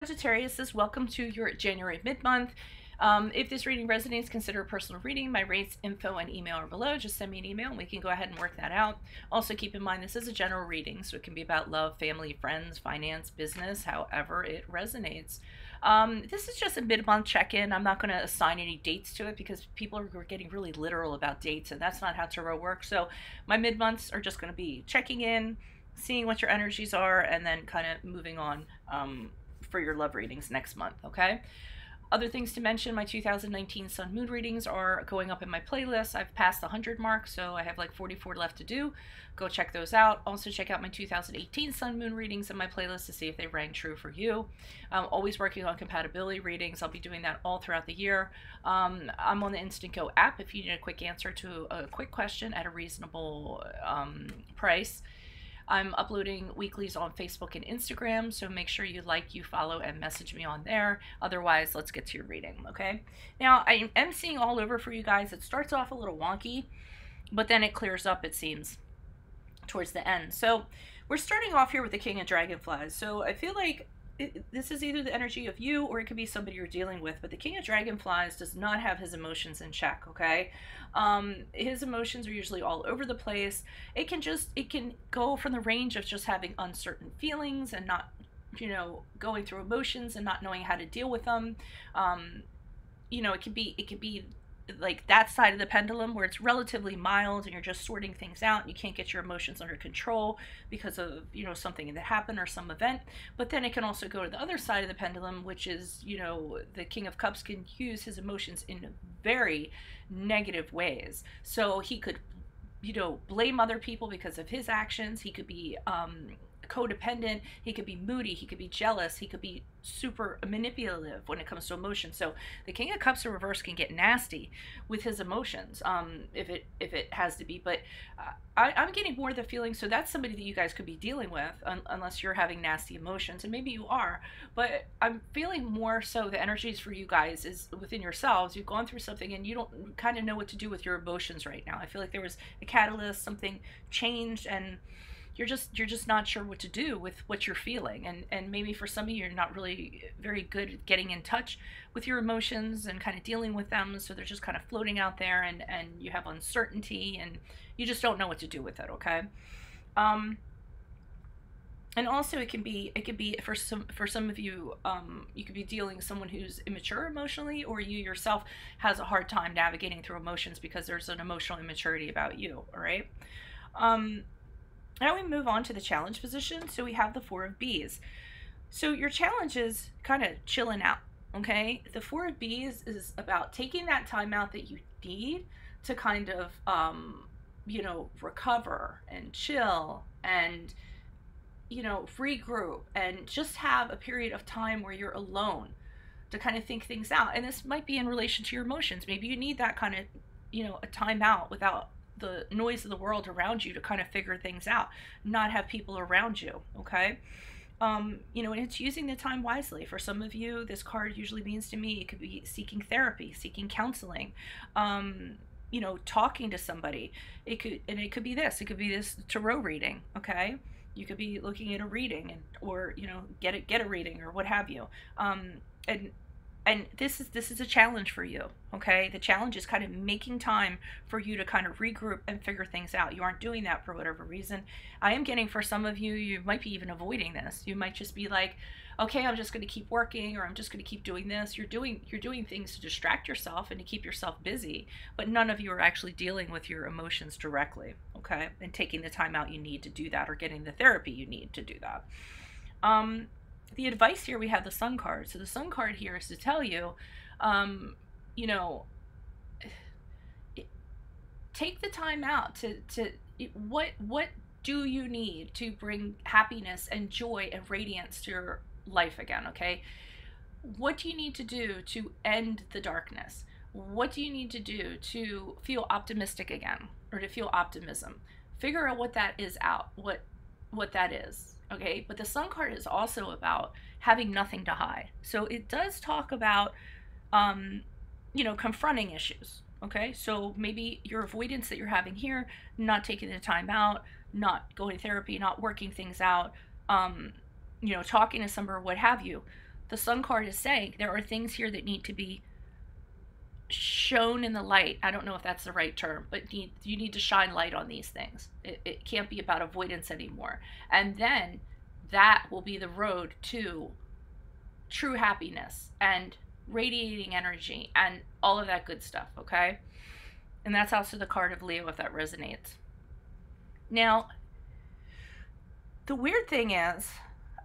Sagittarius, welcome to your January mid-month. If this reading resonates, consider a personal reading. My rates, info, and email are below. Just send me an email and we can go ahead and work that out. Also, keep in mind this is a general reading, so it can be about love, family, friends, finance, business, however it resonates. This is just a mid-month check-in. I'm not going to assign any dates to it because people are getting really literal about dates, and that's not how tarot works. So my mid-months are just going to be checking in, seeing what your energies are, and then kind of moving on for your love readings next month, okay? Other things to mention, my 2019 Sun Moon readings are going up in my playlist. I've passed the 100 mark, so I have like 44 left to do. Go check those out. Also check out my 2018 Sun Moon readings in my playlist to see if they rang true for you. I'm always working on compatibility readings. I'll be doing that all throughout the year. I'm on the Instant Go app if you need a quick answer to a quick question at a reasonable price. I'm uploading weeklies on Facebook and Instagram, so make sure you like, you follow, and message me on there. Otherwise, let's get to your reading, okay? Now, I am seeing all over for you guys. It starts off a little wonky, but then it clears up, it seems, towards the end. So we're starting off here with the King of Dragonflies. So I feel like this is either the energy of you or it could be somebody you're dealing with, but the King of Dragonflies does not have his emotions in check, okay? His emotions are usually all over the place. It can go from the range of just having uncertain feelings and not, going through emotions and not knowing how to deal with them. It could be like that side of the pendulum where it's relatively mild and you're just sorting things out and you can't get your emotions under control because of something that happened or some event. But then it can also go to the other side of the pendulum, which is the King of Cups can use his emotions in very negative ways. So he could blame other people because of his actions. He could be codependent, he could be moody, he could be jealous, he could be super manipulative when it comes to emotions. So the King of Cups in reverse can get nasty with his emotions, if it has to be. But I'm getting more of the feeling, so that's somebody that you guys could be dealing with, unless you're having nasty emotions, and maybe you are. But I'm feeling more so the energies for you guys is within yourselves. You've gone through something and you don't kind of know what to do with your emotions right now. I feel like there was a catalyst, something changed, and you're just not sure what to do with what you're feeling, and maybe for some of you, you're not really very good at getting in touch with your emotions and kind of dealing with them, so they're just kind of floating out there, and you have uncertainty and you just don't know what to do with it, okay? And also it could be for some of you, you could be dealing with someone who's immature emotionally, or you yourself has a hard time navigating through emotions because there's an emotional immaturity about you, all right? Now we move on to the challenge position. So we have the Four of Bees. So your challenge is kind of chilling out, okay? The Four of Bees is about taking that time out that you need to kind of, recover and chill and, regroup and just have a period of time where you're alone to kind of think things out. And this might be in relation to your emotions. Maybe you need that kind of, a time out without the noise of the world around you to kind of figure things out, not have people around you, okay? And it's using the time wisely. For some of you, this card usually means to me, it could be seeking therapy, seeking counseling, talking to somebody. It could be this tarot reading, okay? You could be looking at a reading or get a reading or what have you. And this is a challenge for you, okay? The challenge is kind of making time for you to kind of regroup and figure things out. You aren't doing that for whatever reason. I am getting, for some of you, you might be even avoiding this. You might just be like, okay, I'm just going to keep working, or I'm just going to keep doing this. You're doing things to distract yourself and to keep yourself busy, but none of you are actually dealing with your emotions directly, okay? And taking the time out you need to do that, or getting the therapy you need to do that. The advice here, we have the Sun card. So the Sun card here is to tell you, take the time out to what do you need to bring happiness and joy and radiance to your life again, okay? What do you need to do to end the darkness? What do you need to do to feel optimistic again, or to feel optimism? Figure out what that is what that is. Okay, but the Sun card is also about having nothing to hide. So it does talk about, confronting issues. Okay, so maybe your avoidance that you're having here, not taking the time out, not going to therapy, not working things out, talking to somebody, what have you. the Sun card is saying there are things here that need to be shown in the light. I don't know if that's the right term, but you need to shine light on these things. It can't be about avoidance anymore. And then that will be the road to true happiness and radiating energy and all of that good stuff, okay? And that's also the card of Leo, if that resonates. Now, the weird thing is,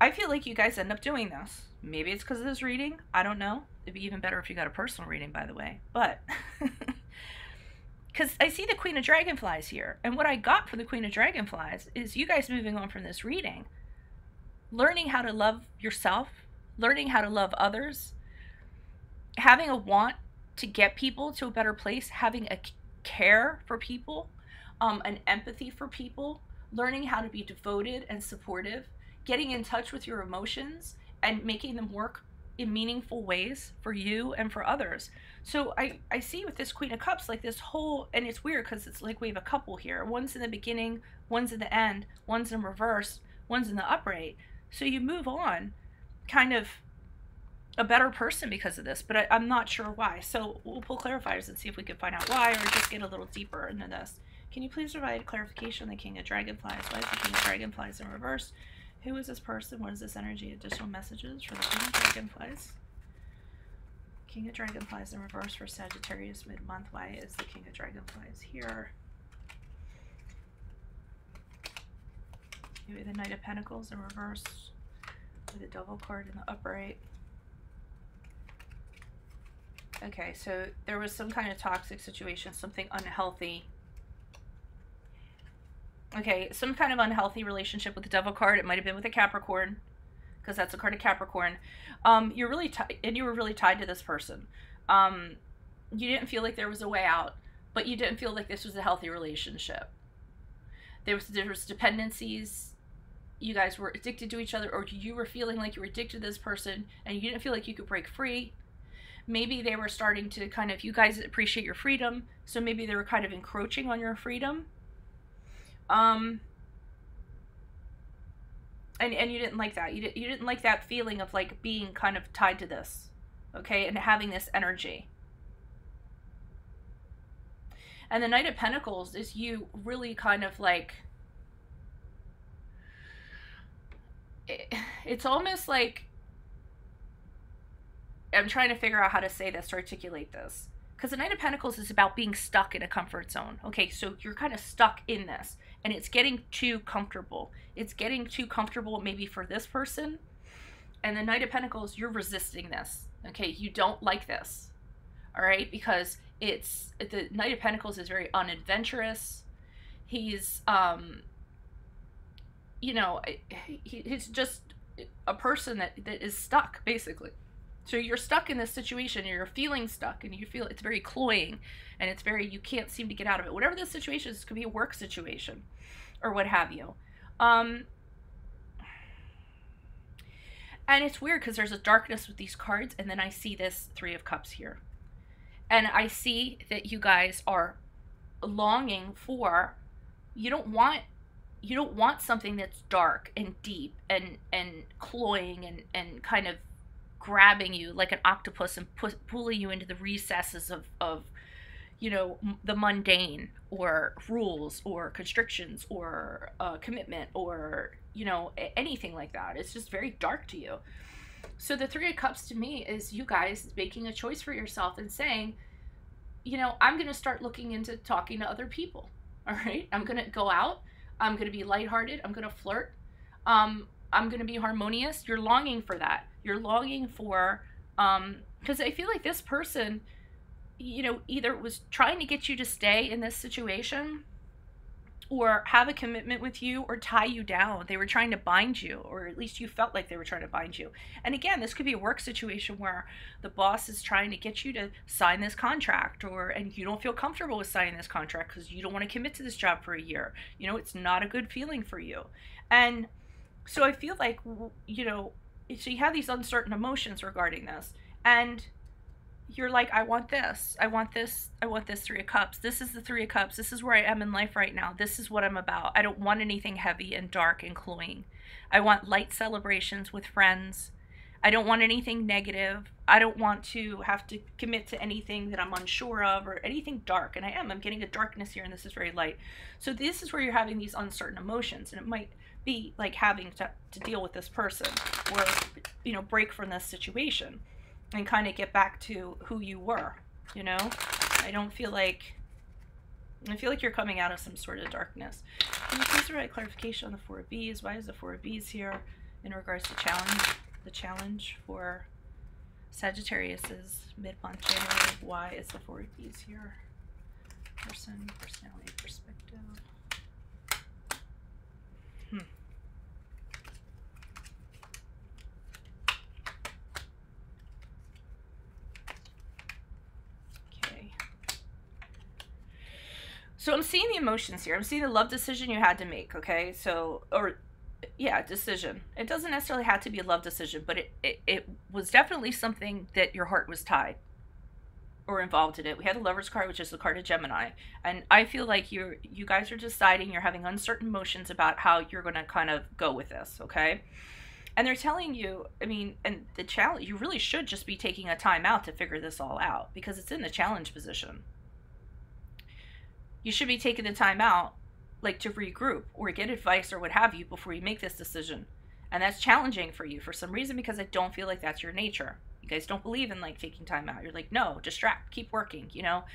I feel like you guys end up doing this. Maybe it's because of this reading. I don't know. It'd be even better if you got a personal reading, by the way. But, because I see the Queen of Dragonflies here. And what I got from the Queen of Dragonflies is you guys moving on from this reading, learning how to love yourself, learning how to love others, having a want to get people to a better place, having a care for people, an empathy for people, learning how to be devoted and supportive, getting in touch with your emotions and making them work in meaningful ways for you and for others. So I see with this Queen of Cups, like this whole, and it's weird because it's like we have a couple here. One's in the beginning, one's in the end, one's in reverse, one's in the upright. So you move on kind of a better person because of this, but I'm not sure why. So we'll pull clarifiers and see if we can find out why, or just get a little deeper into this. Can you please provide clarification on the King of Dragonflies? Why is the King of Dragonflies in reverse? Who is this person? What is this energy? Additional messages for the King of Dragonflies. King of Dragonflies in reverse for Sagittarius mid-month. Why is the King of Dragonflies here? Maybe the Knight of Pentacles in reverse with the Devil card in the upright. Okay, so there was some kind of toxic situation, something unhealthy. Okay, some kind of unhealthy relationship with the Devil card. It might have been with a Capricorn, because that's a card of Capricorn. You're really and you were really tied to this person. You didn't feel like there was a way out, but you didn't feel like this was a healthy relationship. There was dependencies. You guys were addicted to each other, or you were feeling like you were addicted to this person, and you didn't feel like you could break free. Maybe they were starting to kind of, you guys appreciate your freedom, so maybe they were kind of encroaching on your freedom. And you didn't like that. You didn't like that feeling of like being kind of tied to this, okay, and having this energy. And the Knight of Pentacles is you really kind of like, it's almost like, I'm trying to figure out how to say this, to articulate this. Because the Knight of Pentacles is about being stuck in a comfort zone. Okay, so you're kind of stuck in this. And it's getting too comfortable. It's getting too comfortable maybe for this person. And the Knight of Pentacles, you're resisting this. Okay, you don't like this. All right, because it's, the Knight of Pentacles is very unadventurous. He's, you know, he's just a person that is stuck, basically. So you're stuck in this situation, and you're feeling stuck, and you feel it's very cloying, and it's very, you can't seem to get out of it. Whatever this situation is, this could be a work situation, or what have you. And it's weird, because there's a darkness with these cards, and then I see this Three of Cups here. And I see that you guys are longing for, you don't want something that's dark and deep and cloying and kind of grabbing you like an octopus and pulling you into the recesses of you know, the mundane, or rules, or constrictions, or commitment, or, you know, anything like that. It's just very dark to you. So the Three of Cups to me is you guys making a choice for yourself and saying, you know, I'm going to start looking into talking to other people. All right, I'm going to go out. I'm going to be lighthearted. I'm going to flirt. I'm going to be harmonious. You're longing for that. You're longing for, because I feel like this person, you know, either was trying to get you to stay in this situation, or have a commitment with you, or tie you down. They were trying to bind you, or at least you felt like they were trying to bind you. And again, this could be a work situation where the boss is trying to get you to sign this contract, and you don't feel comfortable with signing this contract because you don't want to commit to this job for a year. You know, it's not a good feeling for you. And so I feel like, you know, so you have these uncertain emotions regarding this, and you're like, I want this, I want this, I want this Three of Cups. This is the Three of Cups. This is where I am in life right now. This is what I'm about. I don't want anything heavy and dark and cloying. I want light celebrations with friends. I don't want anything negative. I don't want to have to commit to anything that I'm unsure of or anything dark. And I'm getting a darkness here, and this is very light. So this is where you're having these uncertain emotions, and it might be like having to deal with this person, or, you know, break from this situation and kind of get back to who you were, you know? I feel like you're coming out of some sort of darkness. Can you please provide clarification on the Four of Bees? Why is the Four of Bees here in regards to the challenge for Sagittarius's mid-month January? Why is the Four of Bees here? Person, personality, perspective. Okay. So I'm seeing the emotions here. I'm seeing the love decision you had to make, okay? So, yeah, decision. It doesn't necessarily have to be a love decision, but it was definitely something that your heart was tied or involved in it. We had the Lover's card, which is the card of Gemini, and I feel like you guys are deciding, you're having uncertain emotions about how you're going to kind of go with this, okay? And they're telling you, I mean, and the challenge, you really should just be taking a time out to figure this all out, because it's in the challenge position. You should be taking the time out, like, to regroup or get advice or what have you before you make this decision. And that's challenging for you for some reason, because I don't feel like that's your nature. You guys don't believe in, like, taking time out. You're like, no, distract, keep working, you know,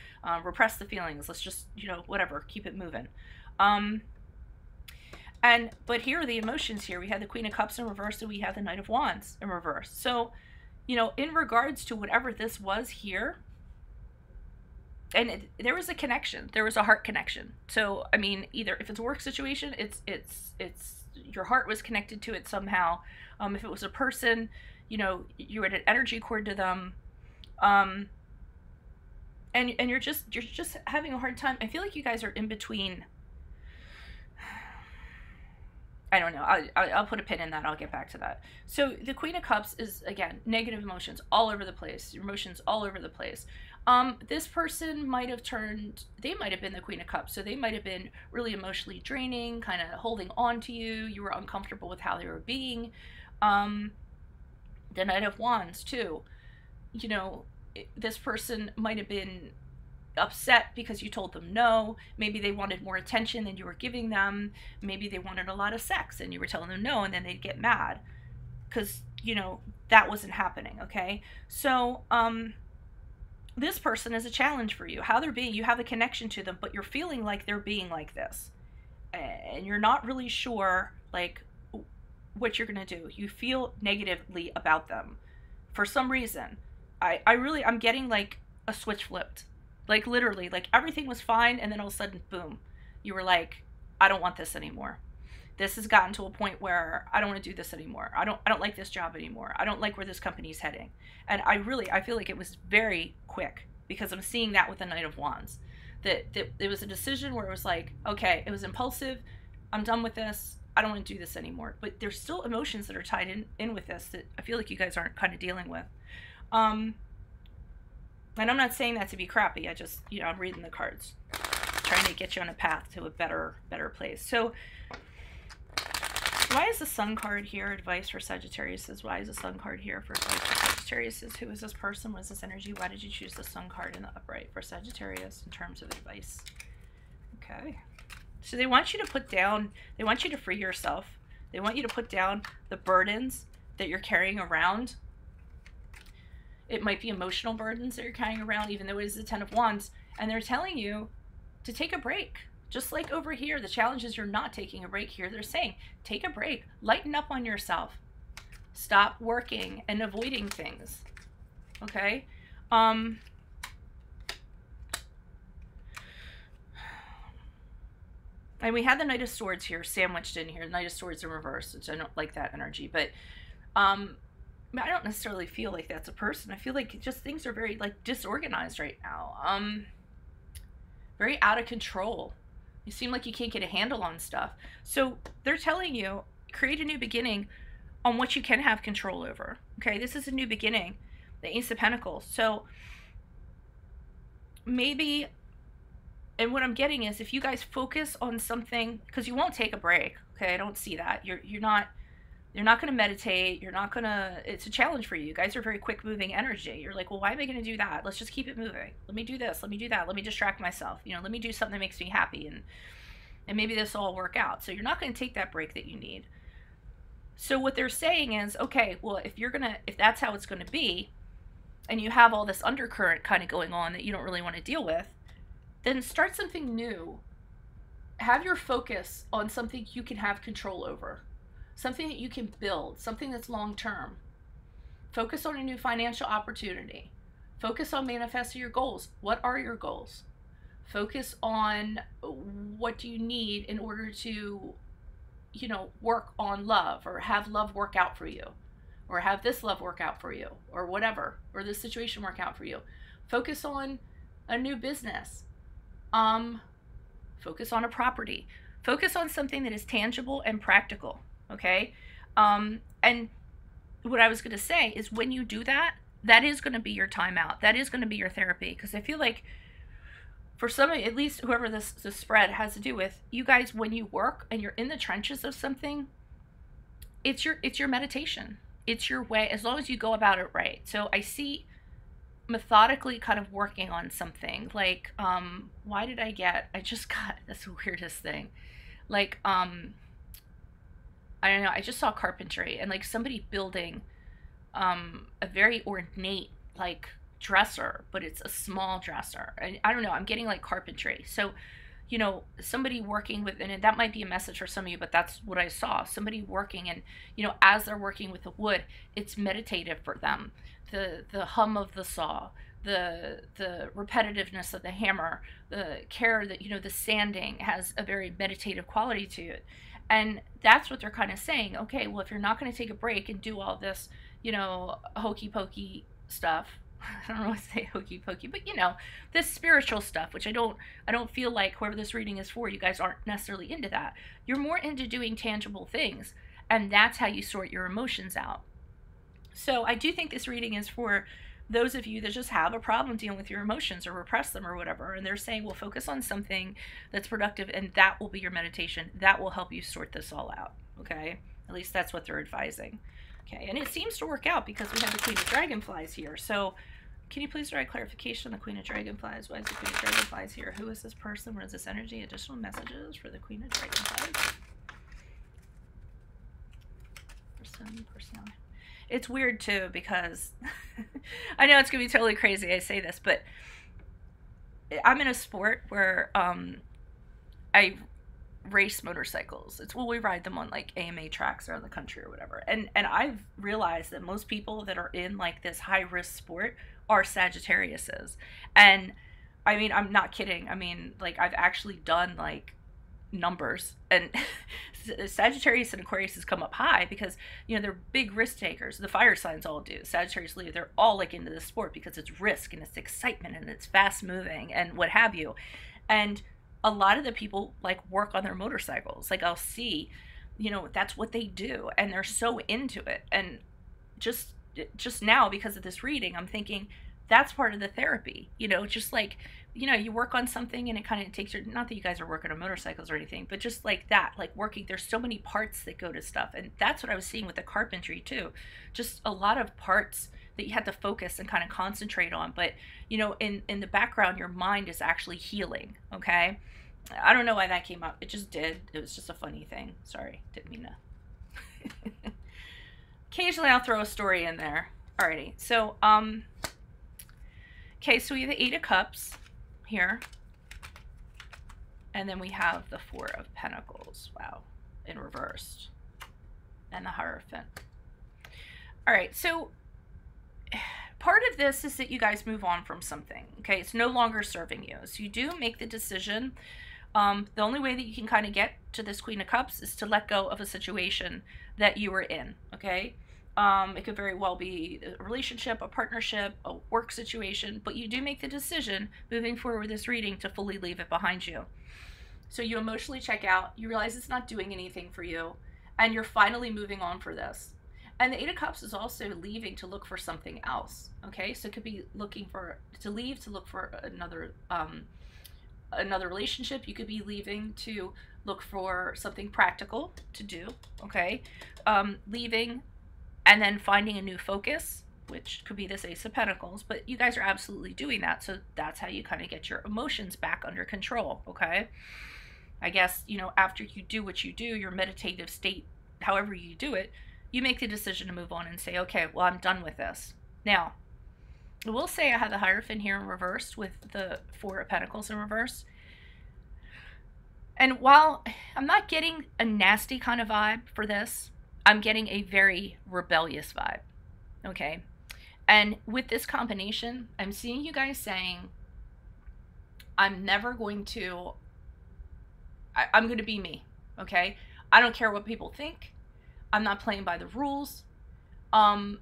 repress the feelings. Let's just, you know, whatever, keep it moving. But here are the emotions here. We had the Queen of Cups in reverse, and we have the Knight of Wands in reverse. So, you know, in regards to whatever this was here, and there was a connection. There was a heart connection. So, I mean, either if it's a work situation, it's your heart was connected to it somehow. If it was a person, you know, you had an energy cord to them. And you're just having a hard time. I feel like you guys are in between. I don't know. I'll put a pin in that. I'll get back to that. So the Queen of Cups is, again, negative emotions all over the place. Emotions all over the place. This person might have they might have been the Queen of Cups. So they might have been really emotionally draining, kind of holding on to you. You were uncomfortable with how they were being. The Knight of Wands, too. You know, this person might have been upset because you told them no. Maybe they wanted more attention than you were giving them. Maybe they wanted a lot of sex and you were telling them no, and then they'd get mad because, you know, that wasn't happening, okay? So, this person is a challenge for you. How they're being, you have a connection to them, but you're feeling like they're being like this. And you're not really sure, like, what you're going to do. You feel negatively about them for some reason. I'm getting, like, a switch flipped. Like, literally, like, everything was fine, and then all of a sudden, boom, you were like, I don't want this anymore. This has gotten to a point where I don't want to do this anymore. I don't like this job anymore. I don't like where this company's heading. And I feel like it was very quick, because I'm seeing that with the Knight of Wands. That it was a decision where it was like, okay, it was impulsive. I'm done with this. I don't want to do this anymore. But there's still emotions that are tied in with this that I feel like you guys aren't kind of dealing with. And I'm not saying that to be crappy. I just, you know, I'm reading the cards, trying to get you on a path to a better place. So why is the Sun card here? Advice for Sagittarius. Why is the Sun card here for advice for Sagittarius? Who is this person? What is this energy? Why did you choose the Sun card in the upright for Sagittarius in terms of advice? Okay. So they want you to put down, they want you to free yourself. They want you to put down the burdens that you're carrying around. It might be emotional burdens that you're carrying around, even though it is the Ten of Wands. And they're telling you to take a break. Just like over here, the challenge is you're not taking a break here. They're saying, take a break. Lighten up on yourself. Stop working and avoiding things. Okay? And we had the Knight of Swords here, sandwiched in here. The Knight of Swords in reverse, which I don't like that energy. But I don't necessarily feel like that's a person. I feel like just things are very, like, disorganized right now. Very out of control. You seem like you can't get a handle on stuff. So they're telling you, create a new beginning on what you can have control over. Okay, this is a new beginning. The Ace of Pentacles. So maybe, and what I'm getting is, if you guys focus on something, because you won't take a break. Okay, I don't see that. You're not You're not going to meditate. You're not going to, it's a challenge for you. You guys are very quick moving energy. You're like, well, why am I going to do that? Let's just keep it moving. Let me do this. Let me do that. Let me distract myself. You know, let me do something that makes me happy. And maybe this will all work out. So you're not going to take that break that you need. So what they're saying is, okay, well, if that's how it's going to be, and you have all this undercurrent kind of going on that you don't really want to deal with, then start something new. Have your focus on something you can have control over. Something that you can build, something that's long-term. Focus on a new financial opportunity. Focus on manifesting your goals. What are your goals? Focus on what do you need in order to, you know, work on love, or have love work out for you, or have this love work out for you, or whatever, or this situation work out for you. Focus on a new business. Focus on a property. Focus on something that is tangible and practical. Okay. And what I was going to say is, when you do that, that is going to be your timeout. That is going to be your therapy. Because I feel like for some, at least whoever this spread has to do with, you guys, when you work and you're in the trenches of something, it's your meditation. It's your way, as long as you go about it right. So I see methodically kind of working on something like, I just got this weirdest thing. Like, I don't know, I just saw carpentry and like somebody building a very ornate like dresser, but it's a small dresser. And I don't know, I'm getting like carpentry. So, you know, somebody working with, and that might be a message for some of you, but that's what I saw. Somebody working, and, you know, as they're working with the wood, it's meditative for them. The hum of the saw, the repetitiveness of the hammer, the care that, you know, the sanding has a very meditative quality to it. And that's what they're kind of saying. Okay, well, if you're not going to take a break and do all this, you know, hokey pokey stuff, I don't know what to say hokey pokey, but, you know, this spiritual stuff, which I don't feel like whoever this reading is for, you guys aren't necessarily into that. You're more into doing tangible things, and that's how you sort your emotions out. So I do think this reading is for those of you that just have a problem dealing with your emotions or repress them or whatever, and they're saying, well, focus on something that's productive, and that will be your meditation. That will help you sort this all out, okay? At least that's what they're advising. Okay, and it seems to work out because we have the Queen of Dragonflies here. So can you please provide clarification on the Queen of Dragonflies? Why is the Queen of Dragonflies here? Who is this person? What is this energy? Additional messages for the Queen of Dragonflies. Personality. It's weird too, because I know it's gonna be totally crazy I say this, but I'm in a sport where I race motorcycles. We ride them on like AMA tracks around the country or whatever, and I've realized that most people that are in like this high risk sport are Sagittariuses. And I mean, I'm not kidding. I mean, like, I've actually done like numbers, and Sagittarius and Aquarius has come up high because, you know, they're big risk takers. The fire signs all do. Sagittarius, Leo, they're all like into this sport because it's risk and it's excitement and it's fast moving and what have you. And a lot of the people like work on their motorcycles. Like, I'll see, you know, that's what they do, and they're so into it. And just now, because of this reading, I'm thinking that's part of the therapy, you know, just like, you know, you work on something and it kind of takes your, not that you guys are working on motorcycles or anything, but just like that, like working, there's so many parts that go to stuff. And that's what I was seeing with the carpentry too. Just a lot of parts that you had to focus and kind of concentrate on. But, you know, in the background, your mind is actually healing. Okay. I don't know why that came up. It just did. It was just a funny thing. Sorry. Didn't mean to. Occasionally I'll throw a story in there. Alrighty. So, okay, so we have the 8 of Cups here. And then we have the 4 of Pentacles. Wow. In reversed. And the Hierophant. Alright, so part of this is that you guys move on from something. Okay, it's no longer serving you. So you do make the decision. The only way that you can kind of get to this Queen of Cups is to let go of a situation that you were in. Okay. It could very well be a relationship, a partnership, a work situation, but you do make the decision moving forward with this reading to fully leave it behind you. So you emotionally check out, you realize it's not doing anything for you, and you're finally moving on for this. And the 8 of Cups is also leaving to look for something else. Okay, so it could be looking for, to leave to look for another another relationship. You could be leaving to look for something practical to do, okay? Leaving and then finding a new focus, which could be this Ace of Pentacles, but you guys are absolutely doing that. So that's how you kind of get your emotions back under control, okay? I guess, you know, after you do what you do, your meditative state, however you do it, you make the decision to move on and say, okay, well, I'm done with this. Now, I will say I have the Hierophant here in reverse with the Four of Pentacles in reverse. And while I'm not getting a nasty kind of vibe for this, I'm getting a very rebellious vibe, okay? And with this combination, I'm seeing you guys saying, I'm never going to, I'm going to be me, okay? I don't care what people think. I'm not playing by the rules. And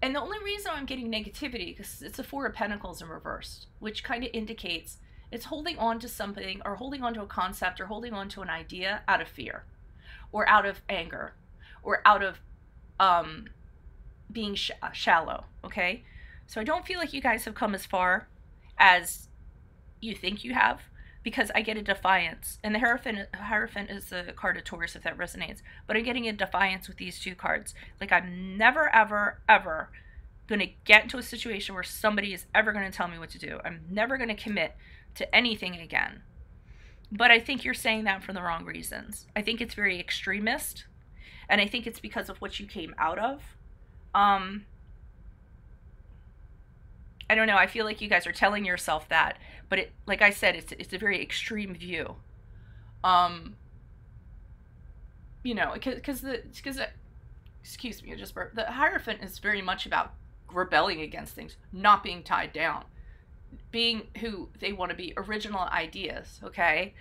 the only reason I'm getting negativity, because it's a Four of Pentacles in reverse, which kind of indicates it's holding on to something or holding on to a concept or holding on to an idea out of fear or out of anger or out of being shallow, okay? So I don't feel like you guys have come as far as you think you have, because I get a defiance. And the Hierophant is the card of Taurus, if that resonates. But I'm getting a defiance with these two cards. Like, I'm never, ever, ever going to get into a situation where somebody is ever going to tell me what to do. I'm never going to commit to anything again. But I think you're saying that for the wrong reasons. I think it's very extremist. And I think it's because of what you came out of. I don't know. I feel like you guys are telling yourself that, but it, like I said, it's a very extreme view. You know, because excuse me, I just burped. The Hierophant is very much about rebelling against things, not being tied down, being who they want to be, original ideas, okay?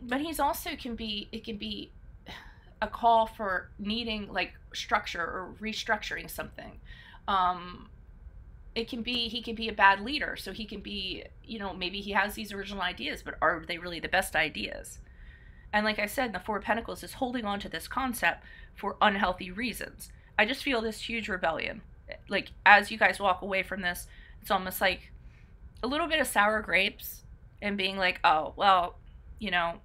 But he's also it can be a call for needing like structure or restructuring something. He can be a bad leader, so he can be, you know, maybe he has these original ideas, but are they really the best ideas? And like I said, the Four of Pentacles is holding on to this concept for unhealthy reasons. I just feel this huge rebellion. Like, as you guys walk away from this, it's almost like a little bit of sour grapes and being like, oh, well, you know,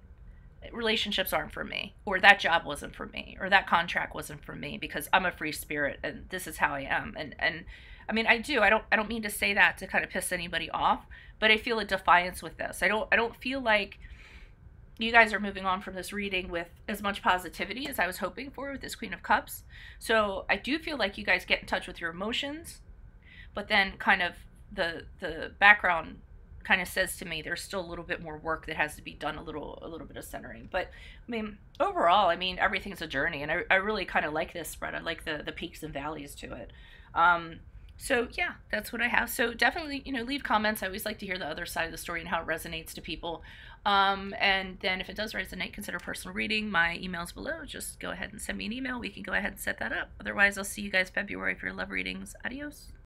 relationships aren't for me, or that job wasn't for me, or that contract wasn't for me, because I'm a free spirit and this is how I am. And I mean, I don't mean to say that to kind of piss anybody off, but I feel a defiance with this. I don't feel like you guys are moving on from this reading with as much positivity as I was hoping for with this Queen of Cups. So I do feel like you guys get in touch with your emotions, but then kind of the background kind of says to me there's still a little bit more work that has to be done, a little bit of centering. But I mean, overall, I mean, everything's a journey, and I really kind of like this spread. I like the peaks and valleys to it. So yeah, that's what I have. So definitely, you know, leave comments. I always like to hear the other side of the story and how it resonates to people. And then if it does resonate, consider personal reading. My email's below. Just go ahead and send me an email. We can go ahead and set that up. Otherwise, I'll see you guys February for your love readings. Adios.